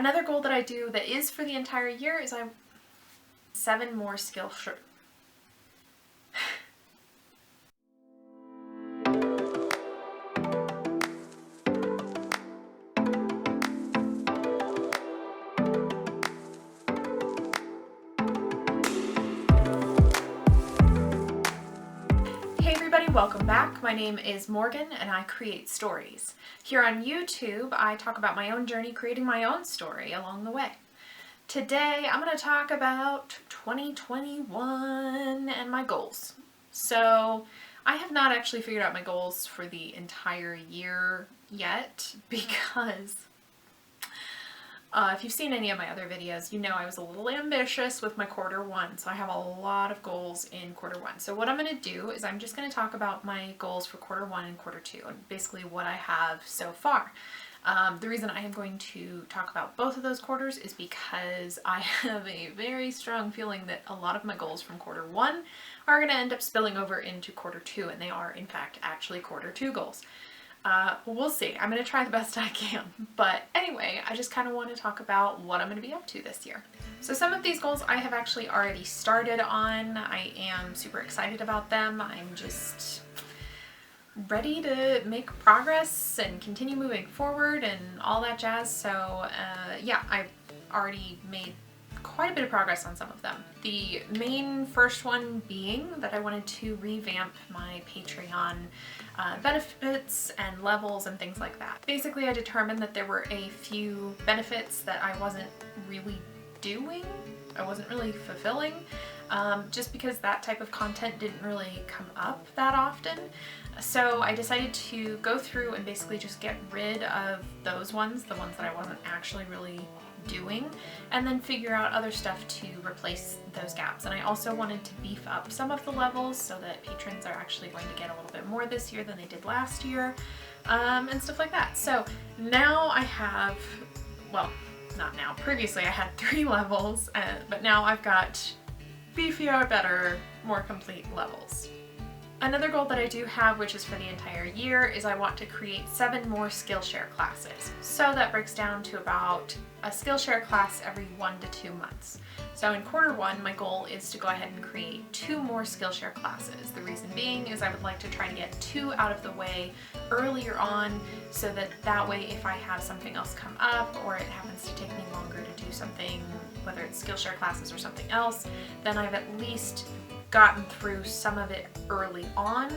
Another goal that I do that is for the entire year is 7 more Skillshare. Welcome back. My name is Morgan and I create stories. Here on YouTube, I talk about my own journey creating my own story along the way. Today, I'm going to talk about 2021 and my goals. So, I have not actually figured out my goals for the entire year yet because if you've seen any of my other videos, you know I was a little ambitious with my Q1, so I have a lot of goals in Q1. So what I'm going to do is I'm just going to talk about my goals for Q1 and Q2 and basically what I have so far. The reason I am going to talk about both of those quarters is because I have a very strong feeling that a lot of my goals from Q1 are going to end up spilling over into Q2, and they are in fact actually Q2 goals. We'll see. I'm going to try the best I can. But anyway, I just kind of want to talk about what I'm going to be up to this year. So some of these goals I have actually already started on. I am super excited about them. I'm just ready to make progress and continue moving forward and all that jazz. So yeah, I've already made quite a bit of progress on some of them. The main first one being that I wanted to revamp my Patreon benefits and levels and things like that. Basically, I determined that there were a few benefits that I wasn't really doing, I wasn't really fulfilling, just because that type of content didn't really come up that often. So I decided to go through and basically just get rid of those ones, the ones that I wasn't actually really doing, and then figure out other stuff to replace those gaps. And I also wanted to beef up some of the levels so that patrons are actually going to get a little bit more this year than they did last year, and stuff like that. So now I have, well, not now, previously I had 3 levels, but now I've got beefier, better, more complete levels. Another goal that I do have, which is for the entire year, is I want to create 7 more Skillshare classes. So that breaks down to about a Skillshare class every 1 to 2 months. So in Q1, my goal is to go ahead and create 2 more Skillshare classes. The reason being is I would like to try to get 2 out of the way earlier on, so that way if I have something else come up or it happens to take me longer to do something, whether it's Skillshare classes or something else, then I've at least gotten through some of it early on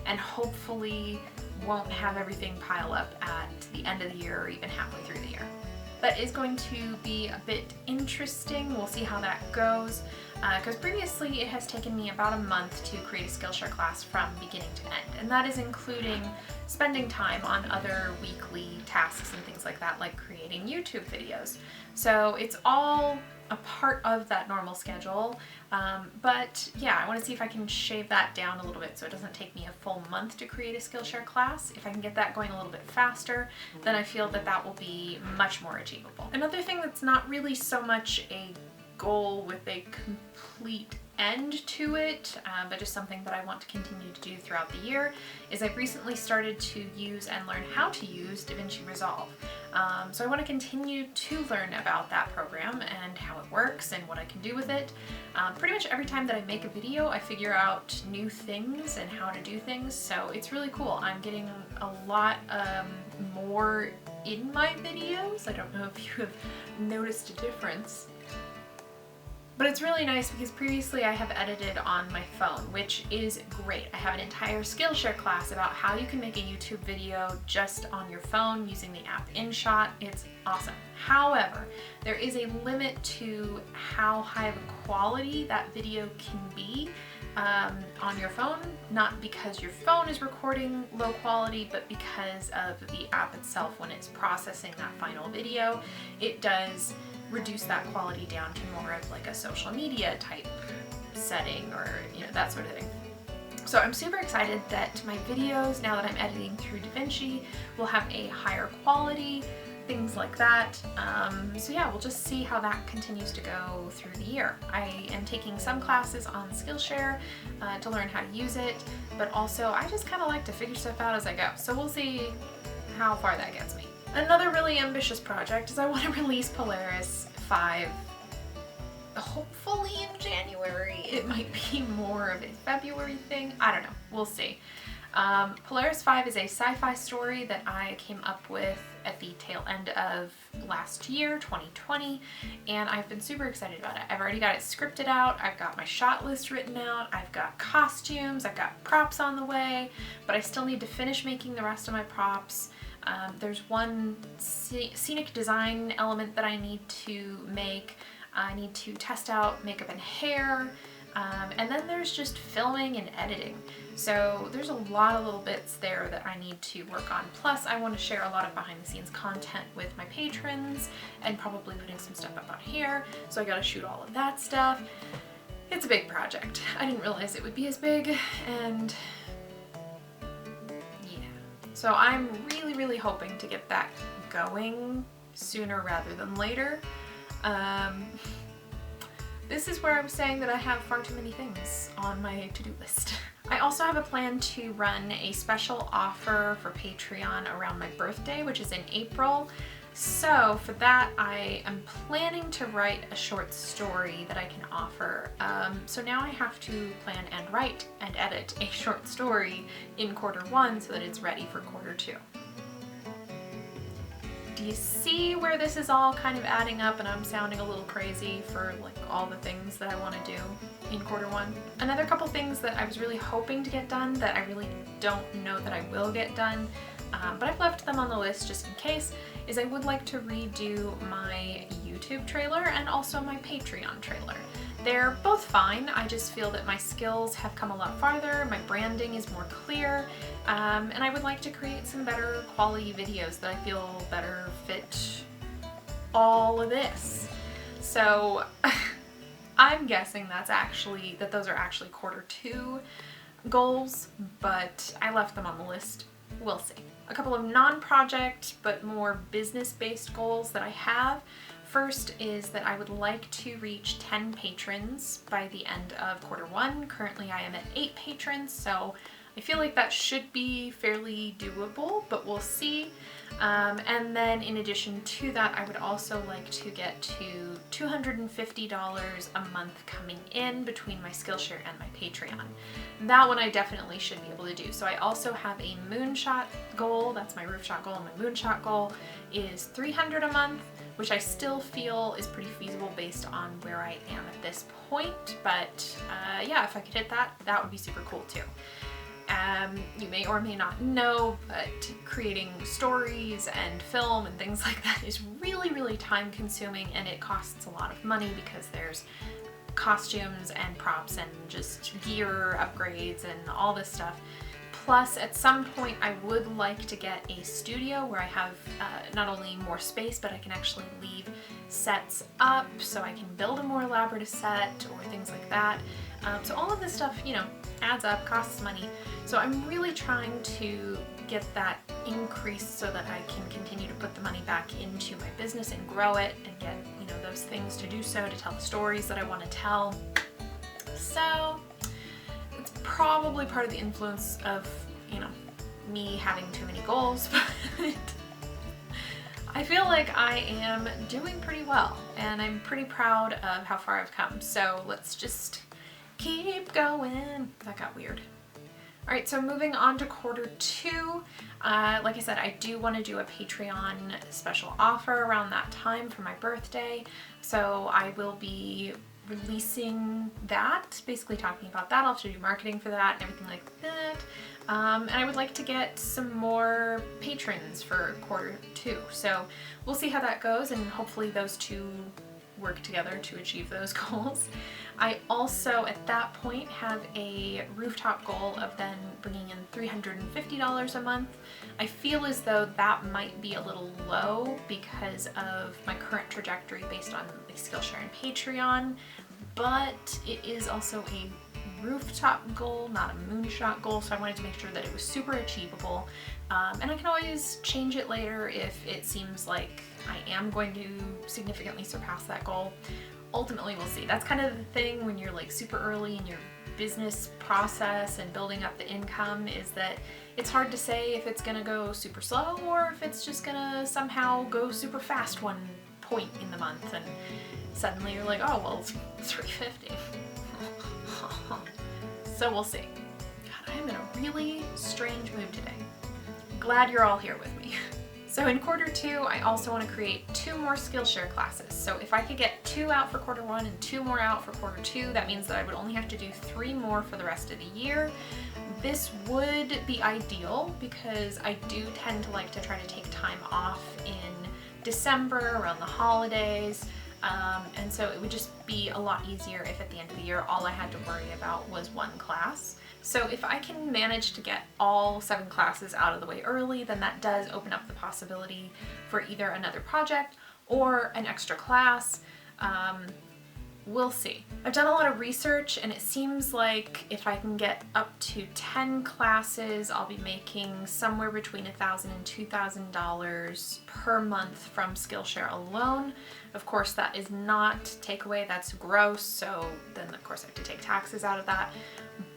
and hopefully won't have everything pile up at the end of the year or even halfway through the year. That is going to be a bit interesting. We'll see how that goes, because previously it has taken me about a month to create a Skillshare class from beginning to end, and that is including spending time on other weekly tasks and things like that, like creating YouTube videos. So it's all a part of that normal schedule, but yeah, I want to see if I can shave that down a little bit so it doesn't take me a full month to create a Skillshare class. If I can get that going a little bit faster, then I feel that that will be much more achievable. Another thing that's not really so much a goal with a complete end to it, but just something that I want to continue to do throughout the year, is I've recently started to use and learn how to use DaVinci Resolve. So I want to continue to learn about that program and how it works and what I can do with it. Pretty much every time that I make a video, I figure out new things and how to do things, so it's really cool. I'm getting a lot more in my videos. I don't know if you have noticed a difference. But it's really nice because previously I have edited on my phone, which is great. I have an entire Skillshare class about how you can make a YouTube video just on your phone using the app InShot. It's awesome. However, there is a limit to how high of a quality that video can be on your phone, not because your phone is recording low quality, but because of the app itself. When it's processing that final video, it does reduce that quality down to more of like a social media type setting, or that sort of thing. So I'm super excited that my videos, now that I'm editing through DaVinci, will have a higher quality, things like that. So yeah, we'll just see how that continues to go through the year. I am taking some classes on Skillshare to learn how to use it, but also I just kind of like to figure stuff out as I go. So we'll see how far that gets me. Another really ambitious project is I want to release Polaris 5 hopefully in January. It might be more of a February thing. I don't know. We'll see. Polaris 5 is a sci-fi story that I came up with at the tail end of last year, 2020, and I've been super excited about it. I've already got it scripted out, I've got my shot list written out, I've got costumes, I've got props on the way, but I still need to finish making the rest of my props. There's one scenic design element that I need to make. I need to test out makeup and hair, and then there's just filming and editing. So there's a lot of little bits there that I need to work on. Plus I want to share a lot of behind the scenes content with my patrons and probably putting some stuff up on here. So I gotta shoot all of that stuff. It's a big project. I didn't realize it would be as big, and yeah. So I'm really hoping to get that going sooner rather than later. This is where I was saying that I have far too many things on my to-do list. I also have a plan to run a special offer for Patreon around my birthday, which is in April. So for that, I am planning to write a short story that I can offer. So now I have to plan and write and edit a short story in Q1 so that it's ready for Q2. Do you see where this is all kind of adding up and I'm sounding a little crazy for like all the things that I want to do in Q1? Another couple things that I was really hoping to get done that I really don't know that I will get done, but I've left them on the list just in case, is I would like to redo my YouTube trailer and also my Patreon trailer. They're both fine, I just feel that my skills have come a lot farther, my branding is more clear, and I would like to create some better quality videos that I feel better fit all of this. So I'm guessing that those are actually Q2 goals, but I left them on the list. We'll see. A couple of non-project but more business-based goals that I have. First is that I would like to reach 10 patrons by the end of Q1. Currently I am at 8 patrons, so I feel like that should be fairly doable, but we'll see. And then in addition to that, I would also like to get to $250 a month coming in between my Skillshare and my Patreon. That one I definitely should be able to do. So I also have a moonshot goal. That's my roof shot goal. My moonshot goal is $300 a month, which I still feel is pretty feasible based on where I am at this point. But yeah, if I could hit that, that would be super cool too. You may or may not know, but creating stories and film and things like that is really time consuming, and it costs a lot of money because there's costumes and props and just gear upgrades and all this stuff. Plus, at some point, I would like to get a studio where I have not only more space, but I can actually leave sets up so I can build a more elaborate set or things like that. So all of this stuff, you know, adds up, costs money. So I'm really trying to get that increased so that I can continue to put the money back into my business and grow it and get, you know, those things to do so, to tell the stories that I want to tell. So it's probably part of the influence of, you know, me having too many goals, but I feel like I am doing pretty well and I'm pretty proud of how far I've come. So let's just keep going. That got weird. All right, so moving on to Q2, like I said, I do want to do a Patreon special offer around that time for my birthday. So I will be releasing that, basically talking about that. I'll have to do marketing for that and everything like that. And I would like to get some more patrons for Q2. So we'll see how that goes, and hopefully those two work together to achieve those goals. I also, at that point, have a rooftop goal of then bringing in $350 a month. I feel as though that might be a little low because of my current trajectory based on like Skillshare and Patreon, but it is also a rooftop goal, not a moonshot goal, so I wanted to make sure that it was super achievable. And I can always change it later if it seems like I am going to significantly surpass that goal. Ultimately, we'll see. That's kind of the thing when you're like super early and you're business process and building up the income is that it's hard to say if it's gonna go super slow or if it's just gonna somehow go super fast one point in the month and suddenly you're like, oh, well, it's $350. So we'll see. God, I'm in a really strange mood today. Glad you're all here with me. So in quarter 2, I also want to create 2 more Skillshare classes. So if I could get 2 out for quarter 1 and 2 more out for quarter 2, that means that I would only have to do 3 more for the rest of the year. This would be ideal because I do tend to like to try to take time off in December around the holidays. And so it would just be a lot easier if at the end of the year all I had to worry about was 1 class. So if I can manage to get all 7 classes out of the way early, then that does open up the possibility for either another project or an extra class. We'll see. I've done a lot of research and it seems like if I can get up to 10 classes, I'll be making somewhere between $1,000 and $2,000 per month from Skillshare alone. Of course, that is not takeaway, that's gross, so then of course I have to take taxes out of that.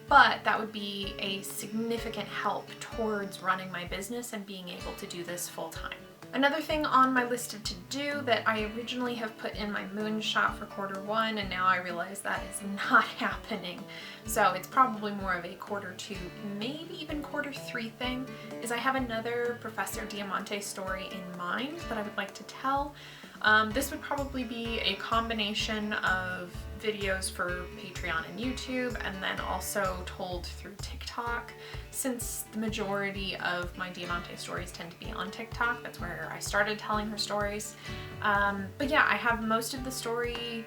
But that would be a significant help towards running my business and being able to do this full time. Another thing on my list of to-do that I originally have put in my moonshot for quarter 1 and now I realize that is not happening. So it's probably more of a quarter 2, maybe even quarter 3 thing, is I have another Professor Diamante story in mind that I would like to tell. This would probably be a combination of videos for Patreon and YouTube and then also told through TikTok, since the majority of my Diamante stories tend to be on TikTok. That's where I started telling her stories. But yeah, I have most of the story,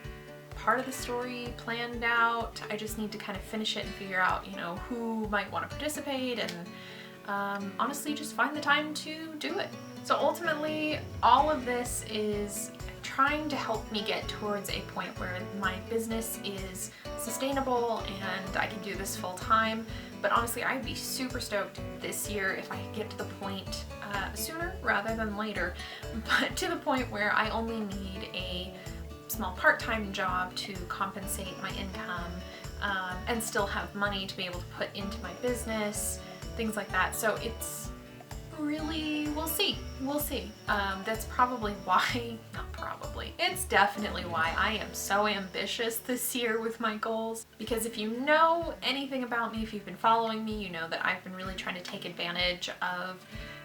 part of the story planned out. I just need to kind of finish it and figure out, you know, who might want to participate and honestly just find the time to do it. So ultimately, all of this is trying to help me get towards a point where my business is sustainable and I can do this full time. But honestly, I'd be super stoked this year if I could get to the point sooner rather than later, but to the point where I only need a small part-time job to compensate my income and still have money to be able to put into my business, things like that. So it's really, we'll see. That's probably why, not probably, it's definitely why I am so ambitious this year with my goals. Because if you know anything about me, if you've been following me, you know that I've been really trying to take advantage of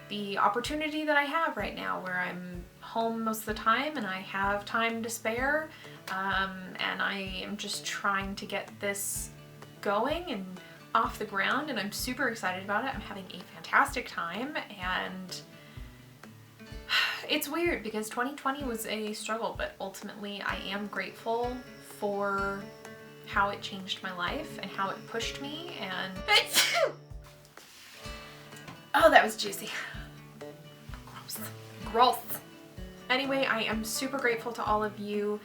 the opportunity that I have right now where I'm home most of the time and I have time to spare, and I am just trying to get this going and off the ground, and I'm super excited about it. I'm having a fantastic time, and it's weird because 2020 was a struggle, but ultimately I am grateful for how it changed my life and how it pushed me, and oh, that was juicy. Gross. Anyway, I am super grateful to all of you.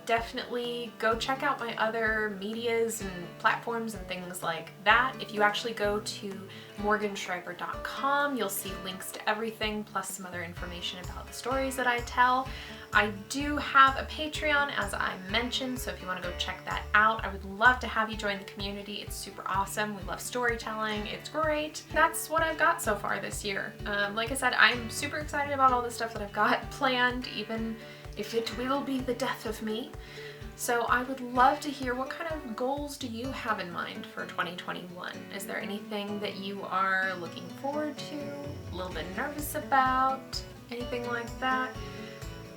Definitely go check out my other medias and platforms and things like that. If you actually go to morganschreiber.com, you'll see links to everything plus some other information about the stories that I tell. I do have a Patreon, as I mentioned, so if you want to go check that out, I would love to have you join the community. It's super awesome. We love storytelling. It's great. That's what I've got so far this year. Like I said, I'm super excited about all the stuff that I've got planned, even if it will be the death of me. So I would love to hear, what kind of goals do you have in mind for 2021? Is there anything that you are looking forward to, a little bit nervous about, anything like that?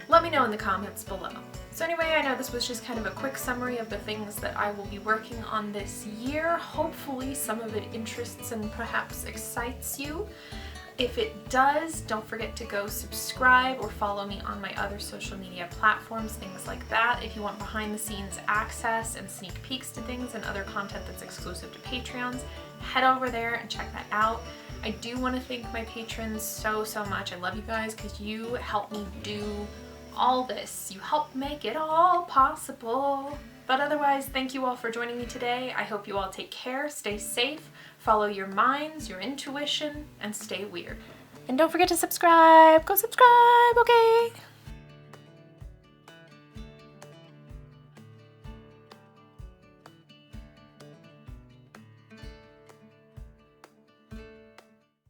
Let me know in the comments below. So anyway, I know this was just kind of a quick summary of the things that I will be working on this year. Hopefully some of it interests and perhaps excites you. If it does, don't forget to go subscribe or follow me on my other social media platforms, things like that. If you want behind the scenes access and sneak peeks to things and other content that's exclusive to Patreons, head over there and check that out. I do want to thank my patrons so much. I love you guys because you help me do all this. You help make it all possible. But otherwise, thank you all for joining me today. I hope you all take care, stay safe, follow your minds, your intuition, and stay weird. And don't forget to subscribe. Go subscribe, okay?